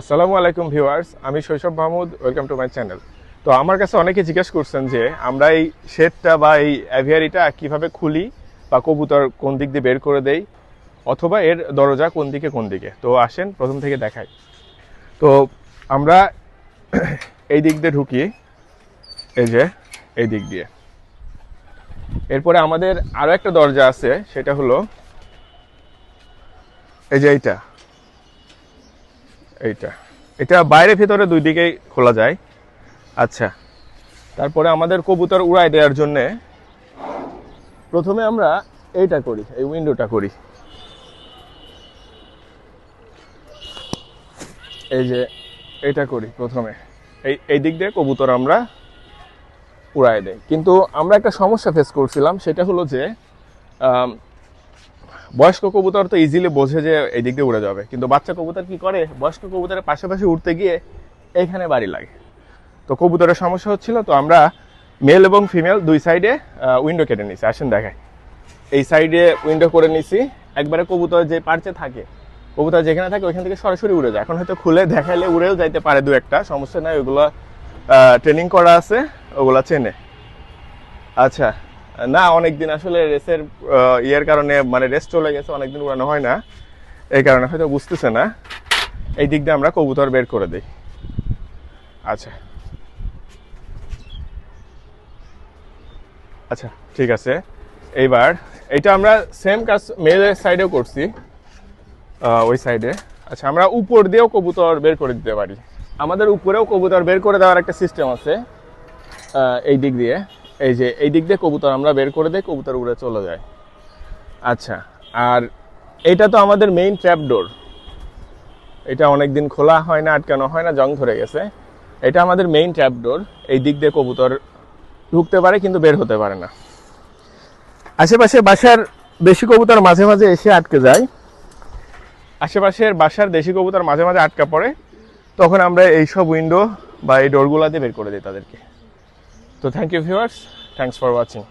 আসসালামু আলাইকুম ভিউয়ার্স, আমি শৈশব Mahmud. Welcome to my channel. তো আমার কাছে অনেকে জিজ্ঞেস করছেন যে আমরা এই শেডটা বা এই অ্যাভিয়ারিটা কিভাবে খুলি বা কবুতর কোন দিক দিয়ে বের করে দেই, অথবা এর দরজা কোন দিকে। তো আসেন প্রথম থেকে দেখাই। তো আমরা এই দিক দিয়ে ঢুকি, এই যে এই দিক দিয়ে। এরপরে আমাদের আরো একটা দরজা আছে, সেটা হলো এই যে এইটা এইটা এটা বাইরে ভেতরে দুই দিকেই খোলা যায়। আচ্ছা, তারপরে আমাদের কবুতর উড়াই দেওয়ার জন্য প্রথমে আমরা এইটা করি, এই উইন্ডোটা করি। এই যে এটা করি প্রথমে, এই দিক দিয়ে কবুতর আমরা উড়াই দেই। কিন্তু আমরা একটা সমস্যা ফেস করছিলাম, সেটা হলো যে বয়স্ক কবুতর তো ইজিলি বোঝে যে এই দিক দিয়ে উড়ে যাবে, কিন্তু বাচ্চা কবুতর কি করে, বয়স্ক কবুতরের পাশাপাশি উঠতে গিয়ে এইখানে বাড়ি লাগে। তো কবুতরের সমস্যা হচ্ছিল। তো আমরা মেল এবং ফিমেল দুই সাইডে উইন্ডো কেটে নিছি। আসেন দেখাই। এই সাইডে উইন্ডো করে নিছি, একবারে কবুতর যে পার্চে থাকে, কবুতর যেখানে থাকে ওইখান থেকে সরাসরি উড়ে যায়। এখন হয়তো খুলে দেখাইলে উড়েও যাইতে পারে দু একটা, সমস্যা নাই, ওইগুলো ট্রেনিং করা আছে, ওগুলা চেনে। আচ্ছা, না অনেকদিন আসলে রেসের ইয়ের কারণে, মানে রেস চলে গেছে, অনেকদিন উড়ানো হয় না, এই কারণে হয়তো বুঝতেছে না। এই দিক দিয়ে আমরা কবুতর বের করে দিই। আচ্ছা আচ্ছা, ঠিক আছে। এইবার এটা আমরা সেম কাজ মেলের সাইডেও করছি, ওই সাইডে। আচ্ছা, আমরা উপর দিয়েও কবুতর বের করে দিতে পারি। আমাদের উপরেও কবুতর বের করে দেওয়ার একটা সিস্টেম আছে। এই দিক দিয়ে, এই যে এই দিক দিয়ে কবুতর আমরা বের করে দিই, কবুতর উড়ে চলে যায়। আচ্ছা, আর এটা তো আমাদের মেইন ট্র্যাপ ডোর। এটা অনেকদিন খোলা হয় না, আটকানো হয় না, জং ধরে গেছে। এটা আমাদের মেইন ট্র্যাপ ডোর। এই দিক দিয়ে কবুতর ঢুকতে পারে কিন্তু বের হতে পারে না। আশেপাশে বাসার দেশি কবুতর মাঝে মাঝে এসে আটকে যায়, আশেপাশের বাসার দেশি কবুতর মাঝে মাঝে আটকা পড়ে, তখন আমরা এইসব উইন্ডো বা এই ডোরগুলো দিয়ে বের করে দিই তাদেরকে। তো thank you viewers, thanks for watching.